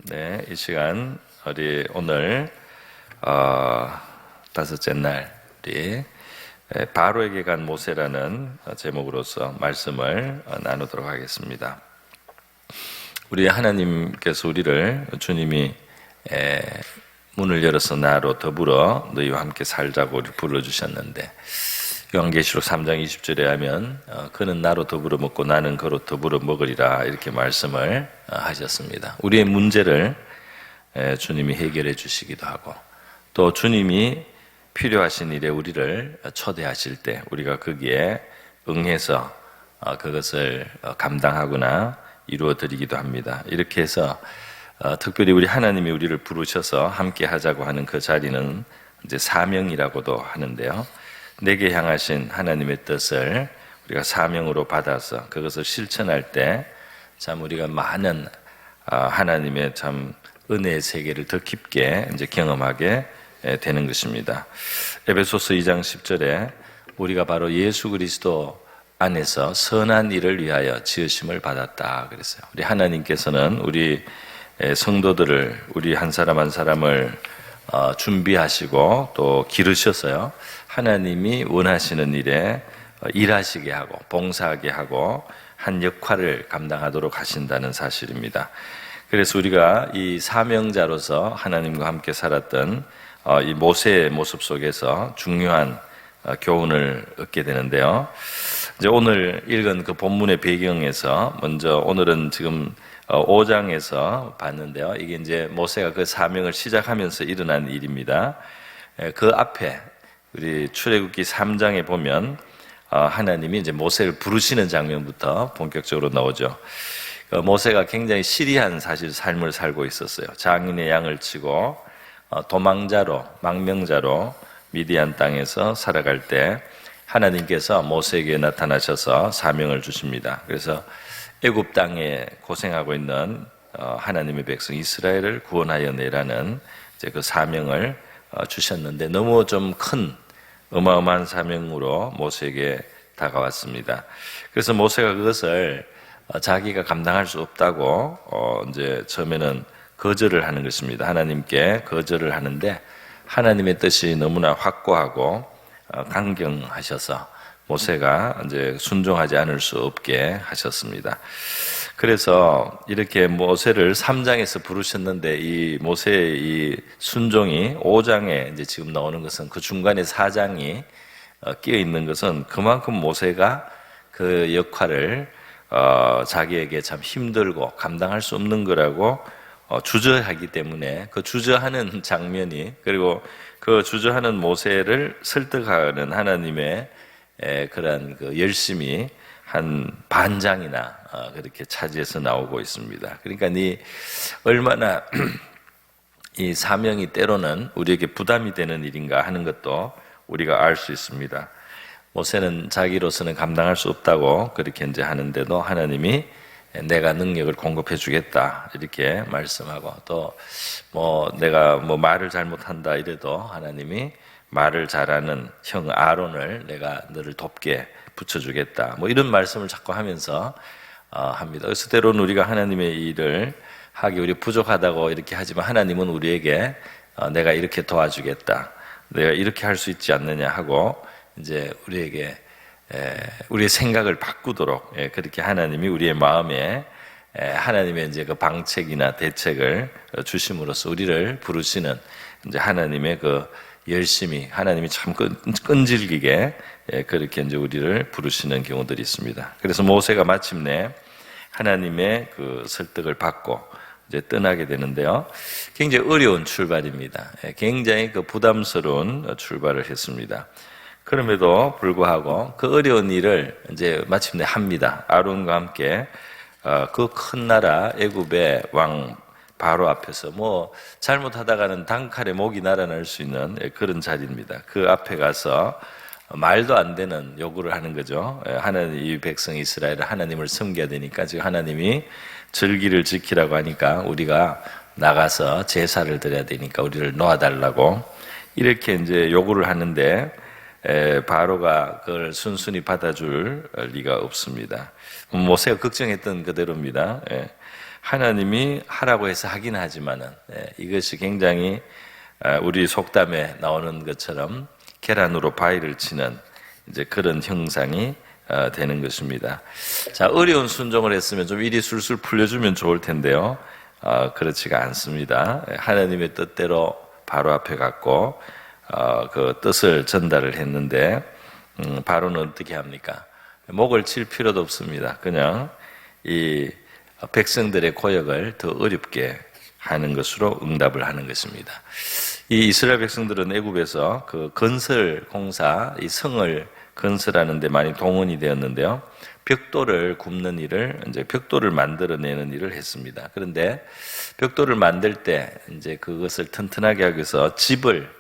네, 이 시간 우리 오늘 다섯째 날 우리 바로에게 간 모세라는 제목으로서 말씀을 나누도록 하겠습니다. 우리 하나님께서 우리를 주님이 문을 열어서 나로 더불어 너희와 함께 살자고 불러주셨는데 요한계시록 3장 20절에 하면 그는 나로 더불어 먹고 나는 그로 더불어 먹으리라 이렇게 말씀을 하셨습니다. 우리의 문제를 주님이 해결해 주시기도 하고 또 주님이 필요하신 일에 우리를 초대하실 때 우리가 거기에 응해서 그것을 감당하거나 이루어 드리기도 합니다. 이렇게 해서 특별히 우리 하나님이 우리를 부르셔서 함께 하자고 하는 그 자리는 이제 사명이라고도 하는데요. 내게 향하신 하나님의 뜻을 우리가 사명으로 받아서 그것을 실천할 때 참 우리가 많은 하나님의 참 은혜의 세계를 더 깊게 이제 경험하게 되는 것입니다. 에베소서 2장 10절에 우리가 바로 예수 그리스도 안에서 선한 일을 위하여 지으심을 받았다 그랬어요. 우리 하나님께서는 우리 성도들을 우리 한 사람 한 사람을 준비하시고 또 기르셔서요. 하나님이 원하시는 일에 일하시게 하고 봉사하게 하고 한 역할을 감당하도록 하신다는 사실입니다. 그래서 우리가 이 사명자로서 하나님과 함께 살았던 이 모세의 모습 속에서 중요한 교훈을 얻게 되는데요. 이제 오늘 읽은 그 본문의 배경에서 먼저 오늘은 지금 5장에서 봤는데요. 이게 이제 모세가 그 사명을 시작하면서 일어난 일입니다. 그 앞에 우리 출애굽기 3장에 보면 하나님이 이제 모세를 부르시는 장면부터 본격적으로 나오죠. 모세가 굉장히 시리한 사실 삶을 살고 있었어요. 장인의 양을 치고 도망자로 망명자로 미디안 땅에서 살아갈 때 하나님께서 모세에게 나타나셔서 사명을 주십니다. 그래서 애굽 땅에 고생하고 있는 하나님의 백성 이스라엘을 구원하여 내라는 이제 그 사명을 주셨는데 너무 좀 큰 어마어마한 사명으로 모세에게 다가왔습니다. 그래서 모세가 그것을 자기가 감당할 수 없다고 이제 처음에는 거절을 하는 것입니다. 하나님께 거절을 하는데 하나님의 뜻이 너무나 확고하고 강경하셔서 모세가 이제 순종하지 않을 수 없게 하셨습니다. 그래서 이렇게 모세를 3장에서 부르셨는데 이 모세의 이 순종이 5장에 이제 지금 나오는 것은 그 중간에 4장이 끼어 있는 것은 그만큼 모세가 그 역할을 자기에게 참 힘들고 감당할 수 없는 거라고 주저하기 때문에 그 주저하는 장면이 그리고 그 주저하는 모세를 설득하는 하나님의 그런 그 열심이 한 반장이나 그렇게 차지해서 나오고 있습니다. 그러니까 얼마나 이 사명이 때로는 우리에게 부담이 되는 일인가 하는 것도 우리가 알 수 있습니다. 모세는 자기로서는 감당할 수 없다고 그렇게 이제 하는데도 하나님이 내가 능력을 공급해 주겠다 이렇게 말씀하고 또 내가 말을 잘못한다 이래도 하나님이 말을 잘하는 형 아론을 내가 너를 돕게 붙여주겠다 이런 말씀을 자꾸 하면서 합니다. 그래서 때로는 우리가 하나님의 일을 하기 우리 부족하다고 이렇게 하지만 하나님은 우리에게 내가 이렇게 도와주겠다 내가 이렇게 할 수 있지 않느냐 하고 이제 우리에게 우리의 생각을 바꾸도록 그렇게 하나님이 우리의 마음에 하나님의 이제 그 방책이나 대책을 주심으로써 우리를 부르시는 이제 하나님의 그 열심히 하나님이 참 끈질기게 그렇게 이제 우리를 부르시는 경우들이 있습니다. 그래서 모세가 마침내 하나님의 그 설득을 받고 이제 떠나게 되는데요. 굉장히 어려운 출발입니다. 굉장히 그 부담스러운 출발을 했습니다. 그럼에도 불구하고 그 어려운 일을 이제 마침내 합니다. 아론과 함께 그 큰 나라 애굽의 왕 바로 앞에서 잘못하다가는 단칼에 목이 날아날 수 있는 그런 자리입니다. 그 앞에 가서 말도 안 되는 요구를 하는 거죠. 하나님 이 백성 이스라엘은 하나님을 섬겨야 되니까 지금 하나님이 절기를 지키라고 하니까 우리가 나가서 제사를 드려야 되니까 우리를 놓아달라고 이렇게 이제 요구를 하는데 바로가 그걸 순순히 받아줄 리가 없습니다. 모세가 걱정했던 그대로입니다. 하나님이 하라고 해서 하긴 하지만은 이것이 굉장히 우리 속담에 나오는 것처럼 계란으로 바위를 치는 이제 그런 형상이 되는 것입니다. 자, 어려운 순종을 했으면 좀 일이 술술 풀려주면 좋을 텐데요. 그렇지가 않습니다. 하나님의 뜻대로 바로 앞에 갔고 그 뜻을 전달을 했는데 바로는 어떻게 합니까? 목을 칠 필요도 없습니다. 그냥 이 백성들의 고역을 더 어렵게 하는 것으로 응답을 하는 것입니다. 이 이스라엘 백성들은 애굽에서 그 건설 공사, 이 성을 건설하는 데 많이 동원이 되었는데요. 벽돌을 굽는 일을, 이제 벽돌을 만들어내는 일을 했습니다. 그런데 벽돌을 만들 때 이제 그것을 튼튼하게 하기 위해서 집을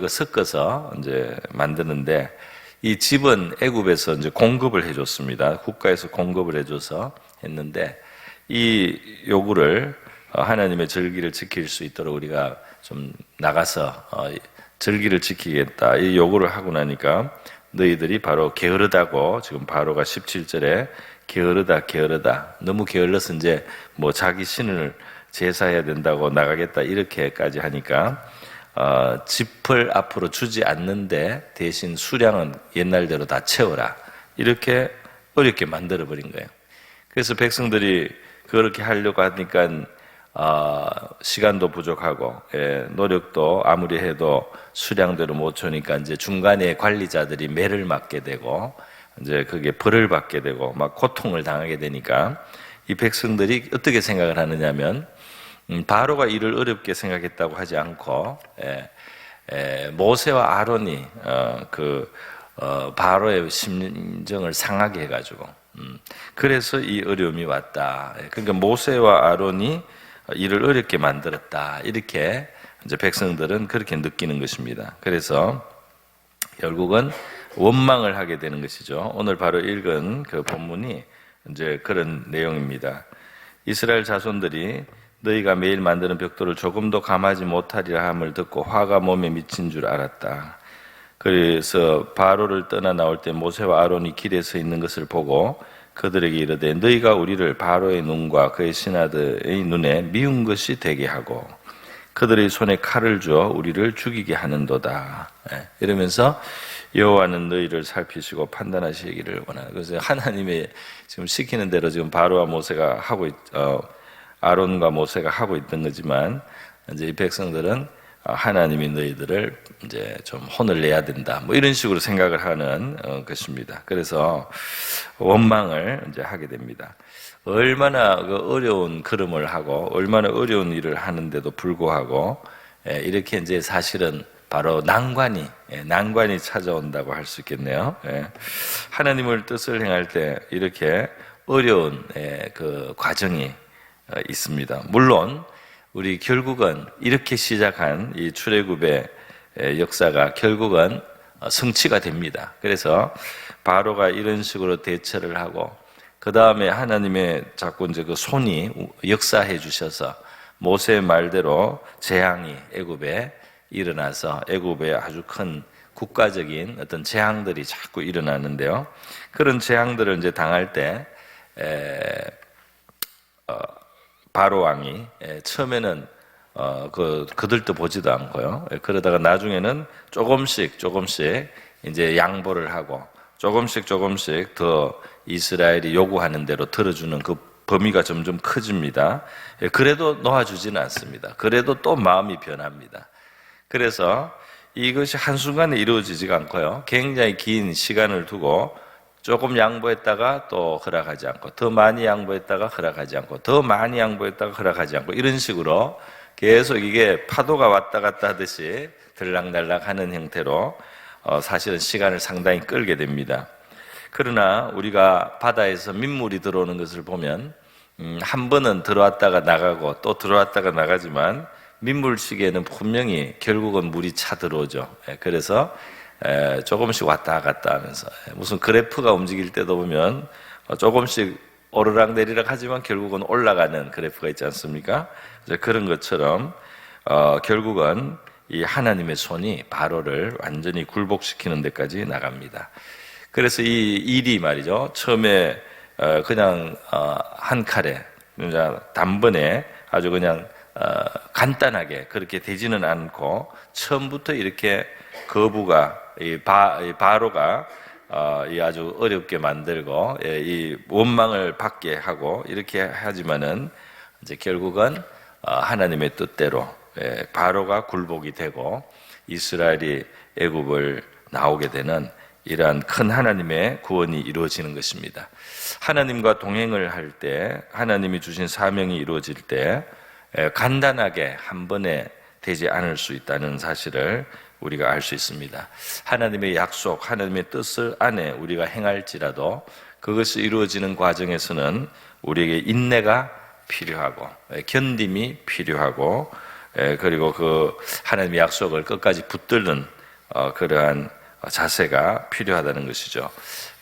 섞어서 이제 만드는데, 이 집은 애굽에서 이제 공급을 해줬습니다. 국가에서 공급을 해줘서 했는데, 이 요구를 하나님의 절기를 지킬 수 있도록 우리가 좀 나가서 절기를 지키겠다, 이 요구를 하고 나니까 너희들이 바로 게으르다고, 지금 바로가 17절에 게으르다 너무 게을러서 이제 뭐 자기 신을 제사해야 된다고 나가겠다 이렇게까지 하니까 짚을 앞으로 주지 않는데 대신 수량은 옛날대로 다 채워라, 이렇게 어렵게 만들어버린 거예요. 그래서 백성들이 그렇게 하려고 하니까 시간도 부족하고 노력도 아무리 해도 수량대로 못 채우니까 이제 중간에 관리자들이 매를 맞게 되고 이제 그게 벌을 받게 되고 막 고통을 당하게 되니까 이 백성들이 어떻게 생각을 하느냐면 바로가 이를 어렵게 생각했다고 하지 않고 모세와 아론이 바로의 심정을 상하게 해가지고 그래서 이 어려움이 왔다. 그러니까 모세와 아론이 이를 어렵게 만들었다, 이렇게 이제 백성들은 그렇게 느끼는 것입니다. 그래서 결국은 원망을 하게 되는 것이죠. 오늘 바로 읽은 그 본문이 이제 그런 내용입니다. 이스라엘 자손들이 너희가 매일 만드는 벽돌을 조금도 감하지 못하리라 함을 듣고 화가 몸에 미친 줄 알았다. 그래서 바로를 떠나 나올 때 모세와 아론이 길에 서 있는 것을 보고 그들에게 이르되 너희가 우리를 바로의 눈과 그의 신하들의 눈에 미운 것이 되게 하고 그들의 손에 칼을 주어 우리를 죽이게 하는도다. 이러면서 여호와는 너희를 살피시고 판단하시기를 원하는. 그래서 하나님의 지금 시키는 대로 지금 바로와 모세가 아론과 모세가 하고 있던 거지만 이제 이 백성들은 하나님이 너희들을 이제 좀 혼을 내야 된다, 뭐 이런 식으로 생각을 하는 것입니다. 그래서 원망을 이제 하게 됩니다. 얼마나 어려운 걸음을 하고 얼마나 어려운 일을 하는데도 불구하고 이렇게 이제 사실은 바로 난관이 찾아온다고 할 수 있겠네요. 하나님을 뜻을 행할 때 이렇게 어려운 그 과정이 있습니다. 물론 우리 결국은 이렇게 시작한 이 출애굽의 역사가 결국은 성취가 됩니다. 그래서 바로가 이런 식으로 대처를 하고 그 다음에 하나님의 자꾸 이제 그 손이 역사해 주셔서 모세의 말대로 재앙이 애굽에 일어나서 애굽에 아주 큰 국가적인 어떤 재앙들이 자꾸 일어나는데요. 그런 재앙들을 이제 당할 때 바로 왕이 처음에는 그들도 보지도 않고요. 그러다가 나중에는 조금씩 이제 양보를 하고 조금씩 더 이스라엘이 요구하는 대로 들어주는 그 범위가 점점 커집니다. 그래도 놓아주지는 않습니다. 그래도 또 마음이 변합니다. 그래서 이것이 한순간에 이루어지지가 않고요. 굉장히 긴 시간을 두고 조금 양보했다가 또 허락하지 않고 더 많이 양보했다가 허락하지 않고 더 많이 양보했다가 허락하지 않고 이런 식으로 계속 이게 파도가 왔다 갔다 하듯이 들락날락 하는 형태로 사실은 시간을 상당히 끌게 됩니다. 그러나 우리가 바다에서 민물이 들어오는 것을 보면 한 번은 들어왔다가 나가고 또 들어왔다가 나가지만 민물시계는 분명히 결국은 물이 차 들어오죠. 그래서 조금씩 왔다 갔다 하면서 무슨 그래프가 움직일 때도 보면 조금씩 오르락 내리락 하지만 결국은 올라가는 그래프가 있지 않습니까? 그런 것처럼 결국은 이 하나님의 손이 바로를 완전히 굴복시키는 데까지 나갑니다. 그래서 이 일이 말이죠, 처음에 그냥 한 칼에 단번에 아주 그냥 간단하게 그렇게 되지는 않고 처음부터 이렇게 거부가 이 바로가 이 아주 어렵게 만들고 이 원망을 받게 하고 이렇게 하지만은 이제 결국은 하나님의 뜻대로 바로가 굴복이 되고 이스라엘이 애굽을 나오게 되는 이러한 큰 하나님의 구원이 이루어지는 것입니다. 하나님과 동행을 할 때, 하나님이 주신 사명이 이루어질 때 간단하게 한 번에 되지 않을 수 있다는 사실을 우리가 알 수 있습니다. 하나님의 약속, 하나님의 뜻을 안에 우리가 행할지라도 그것이 이루어지는 과정에서는 우리에게 인내가 필요하고 견딤이 필요하고 그리고 그 하나님의 약속을 끝까지 붙들는 그러한 자세가 필요하다는 것이죠.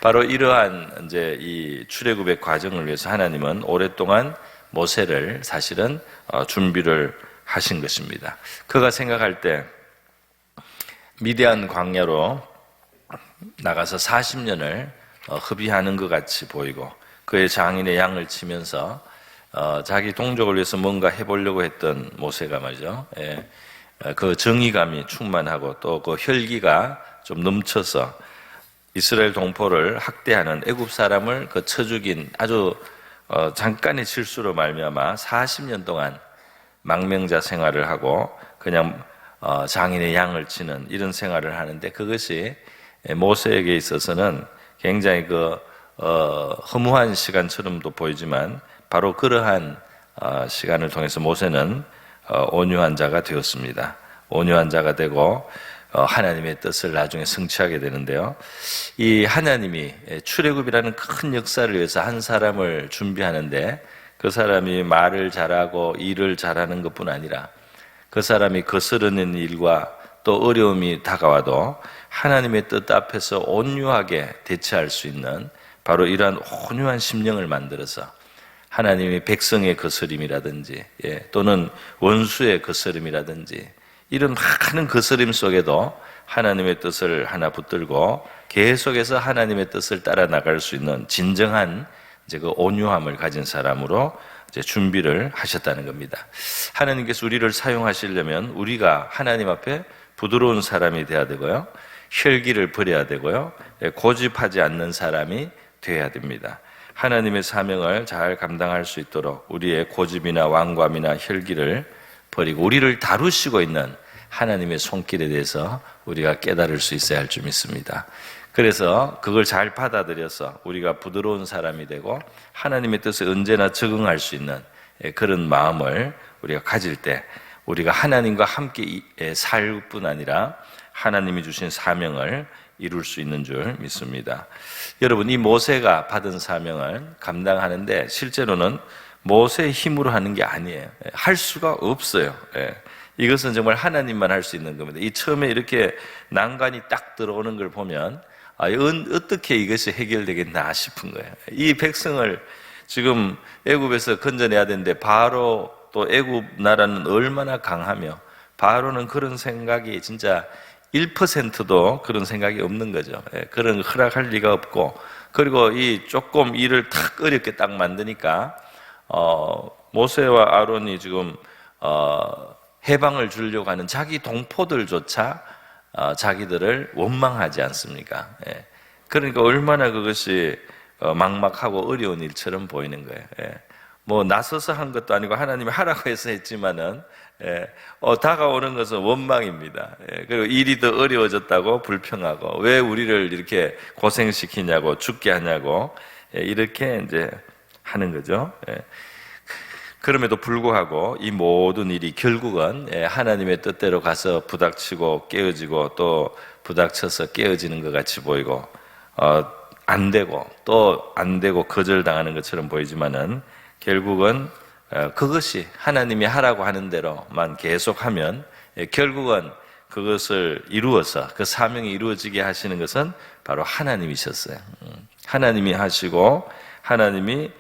바로 이러한 이제 이 출애굽의 과정을 위해서 하나님은 오랫동안 모세를 사실은 준비를 하신 것입니다. 그가 생각할 때 미디안 광야로 나가서 40년을 허비하는 것 같이 보이고 그의 장인의 양을 치면서 자기 동족을 위해서 뭔가 해보려고 했던 모세가 말이죠. 그 정의감이 충만하고 또 그 혈기가 좀 넘쳐서 이스라엘 동포를 학대하는 애굽 사람을 쳐 죽인 아주 잠깐의 실수로 말미암아 40년 동안 망명자 생활을 하고 그냥 장인의 양을 치는 이런 생활을 하는데 그것이 모세에게 있어서는 굉장히 허무한 시간처럼도 보이지만 바로 그러한 시간을 통해서 모세는 온유한 자가 되었습니다. 온유한 자가 되고 하나님의 뜻을 나중에 성취하게 되는데요. 이 하나님이 출애굽이라는 큰 역사를 위해서 한 사람을 준비하는데 그 사람이 말을 잘하고 일을 잘하는 것뿐 아니라 그 사람이 거스르는 일과 또 어려움이 다가와도 하나님의 뜻 앞에서 온유하게 대처할 수 있는 바로 이러한 온유한 심령을 만들어서 하나님이 백성의 거스림이라든지 또는 원수의 거스림이라든지 이런 많은 거스림 속에도 하나님의 뜻을 하나 붙들고 계속해서 하나님의 뜻을 따라 나갈 수 있는 진정한 이제 그 온유함을 가진 사람으로 이제 준비를 하셨다는 겁니다. 하나님께서 우리를 사용하시려면 우리가 하나님 앞에 부드러운 사람이 되어야 되고요, 혈기를 버려야 되고요, 고집하지 않는 사람이 되어야 됩니다. 하나님의 사명을 잘 감당할 수 있도록 우리의 고집이나 완감이나 혈기를 버리고 우리를 다루시고 있는 하나님의 손길에 대해서 우리가 깨달을 수 있어야 할 줄 믿습니다. 그래서 그걸 잘 받아들여서 우리가 부드러운 사람이 되고 하나님의 뜻에 언제나 적응할 수 있는 그런 마음을 우리가 가질 때 우리가 하나님과 함께 살 뿐 아니라 하나님이 주신 사명을 이룰 수 있는 줄 믿습니다. 여러분, 이 모세가 받은 사명을 감당하는데 실제로는 모세의 힘으로 하는 게 아니에요. 할 수가 없어요. 이것은 정말 하나님만 할 수 있는 겁니다. 이 처음에 이렇게 난관이 딱 들어오는 걸 보면 어떻게 이것이 해결되겠나 싶은 거예요. 이 백성을 지금 애굽에서 건져내야 되는데 바로 또 애굽 나라는 얼마나 강하며 바로는 그런 생각이 진짜 1%도 그런 생각이 없는 거죠. 그런 허락할 리가 없고 그리고 이 조금 일을 탁 어렵게 딱 만드니까 모세와 아론이 지금 해방을 주려고 하는 자기 동포들조차 자기들을 원망하지 않습니까? 그러니까 얼마나 그것이 막막하고 어려운 일처럼 보이는 거예요. 뭐 나서서 한 것도 아니고 하나님이 하라고 해서 했지만은 다가오는 것은 원망입니다. 그리고 일이 더 어려워졌다고 불평하고 왜 우리를 이렇게 고생시키냐고 죽게 하냐고 이렇게 이제 하는 거죠. 그럼에도 불구하고 이 모든 일이 결국은 하나님의 뜻대로 가서 부닥치고 깨어지고 또 부닥쳐서 깨어지는 것 같이 보이고 안 되고 또 안 되고 거절당하는 것처럼 보이지만은 결국은 그것이 하나님이 하라고 하는 대로만 계속하면 결국은 그것을 이루어서 그 사명이 이루어지게 하시는 것은 바로 하나님이셨어요. 하나님이 하시고 하나님이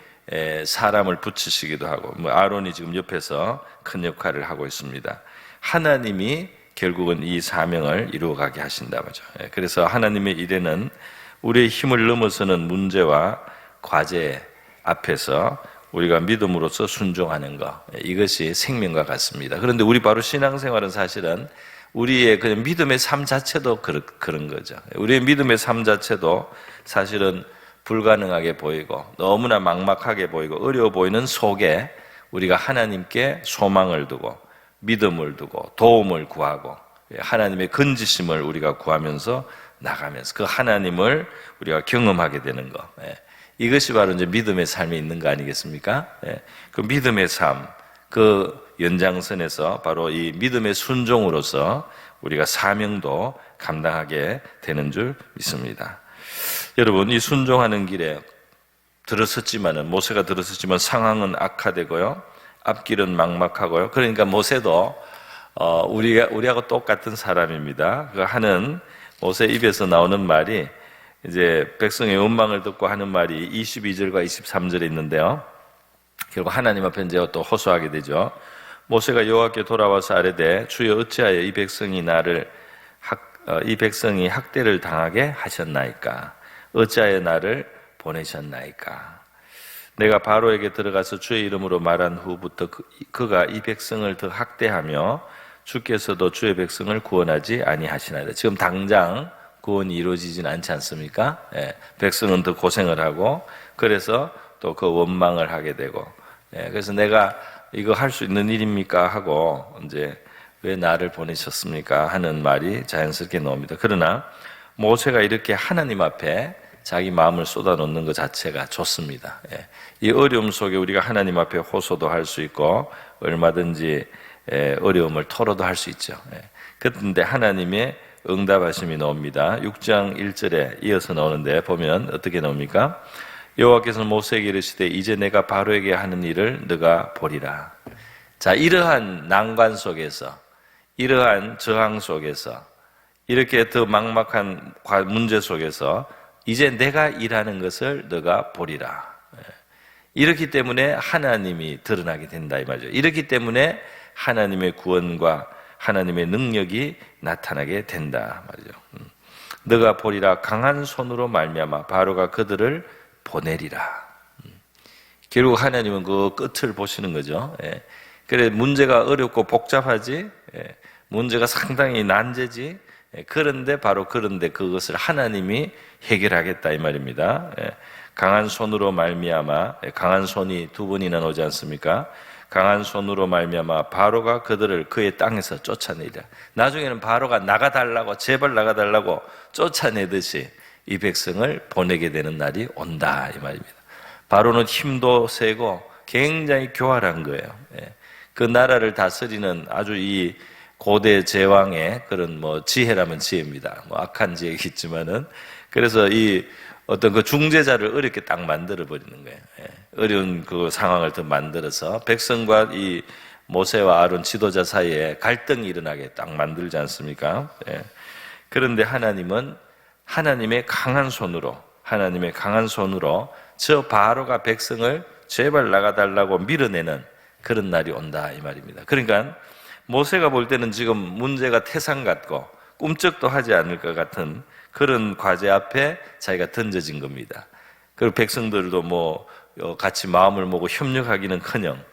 사람을 붙이시기도 하고 아론이 지금 옆에서 큰 역할을 하고 있습니다. 하나님이 결국은 이 사명을 이루어가게 하신다 말이죠. 그래서 하나님의 일에는 우리의 힘을 넘어서는 문제와 과제 앞에서 우리가 믿음으로써 순종하는 것, 이것이 생명과 같습니다. 그런데 우리 바로 신앙생활은 사실은 우리의 그냥 믿음의 삶 자체도 그런 거죠. 우리의 믿음의 삶 자체도 사실은 불가능하게 보이고 너무나 막막하게 보이고 어려워 보이는 속에 우리가 하나님께 소망을 두고 믿음을 두고 도움을 구하고 하나님의 건지심을 우리가 구하면서 나가면서 그 하나님을 우리가 경험하게 되는 것, 이것이 바로 이제 믿음의 삶이 있는 거 아니겠습니까? 그 믿음의 삶, 그 연장선에서 바로 이 믿음의 순종으로서 우리가 사명도 감당하게 되는 줄 믿습니다. 여러분, 이 순종하는 길에 모세가 들었었지만 상황은 악화되고요, 앞길은 막막하고요. 그러니까 모세도 우리하고 똑같은 사람입니다. 그 하는 모세 입에서 나오는 말이 이제 백성의 원망을 듣고 하는 말이 22절과 23절에 있는데요. 결국 하나님 앞에 이제 또 호소하게 되죠. 모세가 여호와께 돌아와서 아뢰되 주여 어찌하여 이 백성이 학대를 당하게 하셨나이까? 어찌하여 나를 보내셨나이까? 내가 바로에게 들어가서 주의 이름으로 말한 후부터 그가 이 백성을 더 학대하며 주께서도 주의 백성을 구원하지 아니하시나이다. 지금 당장 구원이 이루어지진 않지 않습니까? 백성은 더 고생을 하고 그래서 또 그 원망을 하게 되고, 그래서 내가 이거 할 수 있는 일입니까? 하고 이제 왜 나를 보내셨습니까? 하는 말이 자연스럽게 나옵니다. 그러나 모세가 이렇게 하나님 앞에 자기 마음을 쏟아놓는 것 자체가 좋습니다. 이 어려움 속에 우리가 하나님 앞에 호소도 할 수 있고 얼마든지 어려움을 토로도 할 수 있죠. 그런데 하나님의 응답하심이 나옵니다. 6장 1절에 이어서 나오는데 보면 어떻게 나옵니까? 여호와께서는 모세에게 이르시되 이제 내가 바로에게 하는 일을 너가 보리라. 자, 이러한 난관 속에서, 이러한 저항 속에서, 이렇게 더 막막한 문제 속에서 이제 내가 일하는 것을 너가 보리라. 이렇기 때문에 하나님이 드러나게 된다 이 말이죠. 이렇기 때문에 하나님의 구원과 하나님의 능력이 나타나게 된다 말이죠. 너가 보리라 강한 손으로 말미암아 바로가 그들을 보내리라. 결국 하나님은 그 끝을 보시는 거죠. 그래, 문제가 어렵고 복잡하지, 문제가 상당히 난제지, 그런데 그것을 하나님이 해결하겠다 이 말입니다. 강한 손으로 말미암아, 강한 손이 두 번이나 나오지 않습니까? 강한 손으로 말미암아 바로가 그들을 그의 땅에서 쫓아내리라. 나중에는 바로가 나가달라고, 제발 나가달라고 쫓아내듯이 이 백성을 보내게 되는 날이 온다 이 말입니다. 바로는 힘도 세고 굉장히 교활한 거예요. 그 나라를 다스리는 아주 이 고대 제왕의 그런 지혜라면 지혜입니다. 악한 지혜겠지만은, 그래서 이 어떤 그 중재자를 어렵게 딱 만들어 버리는 거예요. 어려운 그 상황을 더 만들어서 백성과 이 모세와 아론 지도자 사이에 갈등이 일어나게 딱 만들지 않습니까? 그런데 하나님은 하나님의 강한 손으로 저 바로가 백성을 제발 나가달라고 밀어내는 그런 날이 온다 이 말입니다. 그러니까 모세가 볼 때는 지금 문제가 태산 같고 꿈쩍도 하지 않을 것 같은 그런 과제 앞에 자기가 던져진 겁니다. 그리고 백성들도 같이 마음을 모고 협력하기는커녕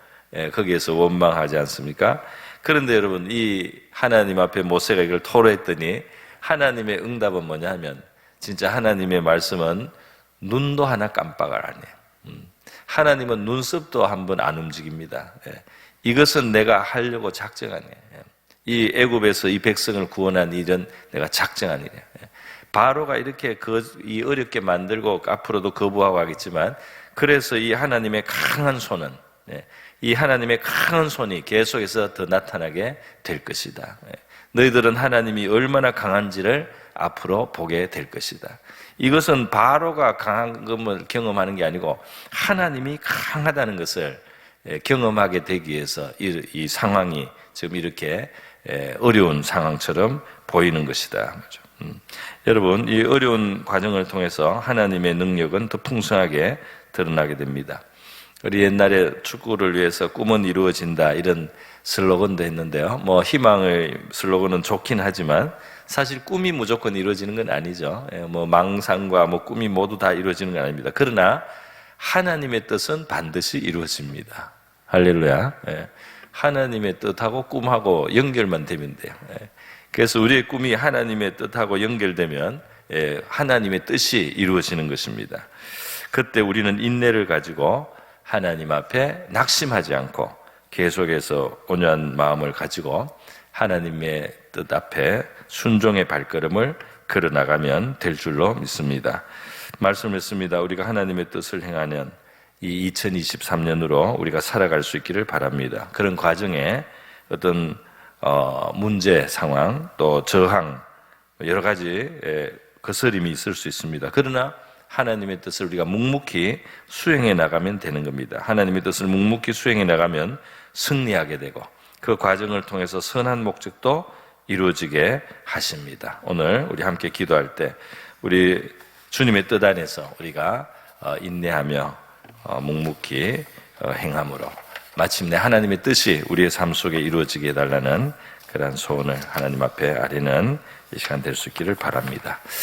거기에서 원망하지 않습니까? 그런데 여러분, 이 하나님 앞에 모세가 이걸 토로했더니 하나님의 응답은 뭐냐 하면, 진짜 하나님의 말씀은 눈도 하나 깜빡을 안 해요. 하나님은 눈썹도 한번 안 움직입니다. 이것은 내가 하려고 작정한 일이에요. 이 애굽에서 이 백성을 구원한 일은 내가 작정한 일이에요. 바로가 이렇게 이 어렵게 만들고 앞으로도 거부하고 하겠지만, 그래서 이 하나님의 강한 손은, 이 하나님의 강한 손이 계속해서 더 나타나게 될 것이다. 너희들은 하나님이 얼마나 강한지를 앞으로 보게 될 것이다. 이것은 바로가 강한 것을 경험하는 게 아니고 하나님이 강하다는 것을 경험하게 되기 위해서 이 상황이 지금 이렇게 어려운 상황처럼 보이는 것이다. 여러분, 이 어려운 과정을 통해서 하나님의 능력은 더 풍성하게 드러나게 됩니다. 우리 옛날에 축구를 위해서 꿈은 이루어진다 이런 슬로건도 했는데요. 희망의 슬로건은 좋긴 하지만 사실 꿈이 무조건 이루어지는 건 아니죠. 망상과 꿈이 모두 다 이루어지는 건 아닙니다. 그러나 하나님의 뜻은 반드시 이루어집니다. 할렐루야. 예. 하나님의 뜻하고 꿈하고 연결만 되면 돼요. 예. 그래서 우리의 꿈이 하나님의 뜻하고 연결되면 하나님의 뜻이 이루어지는 것입니다. 그때 우리는 인내를 가지고 하나님 앞에 낙심하지 않고 계속해서 온유한 마음을 가지고 하나님의 뜻 앞에 순종의 발걸음을 걸어나가면 될 줄로 믿습니다. 말씀했습니다. 우리가 하나님의 뜻을 행하는 이 2023년으로 우리가 살아갈 수 있기를 바랍니다. 그런 과정에 어떤 문제 상황 또 저항 여러 가지 거스림이 있을 수 있습니다. 그러나 하나님의 뜻을 우리가 묵묵히 수행해 나가면 되는 겁니다. 하나님의 뜻을 묵묵히 수행해 나가면 승리하게 되고 그 과정을 통해서 선한 목적도 이루어지게 하십니다. 오늘 우리 함께 기도할 때 우리 주님의 뜻 안에서 우리가 인내하며 묵묵히 행함으로 마침내 하나님의 뜻이 우리의 삶 속에 이루어지게 해달라는 그러한 소원을 하나님 앞에 아뢰는 이 시간 될 수 있기를 바랍니다.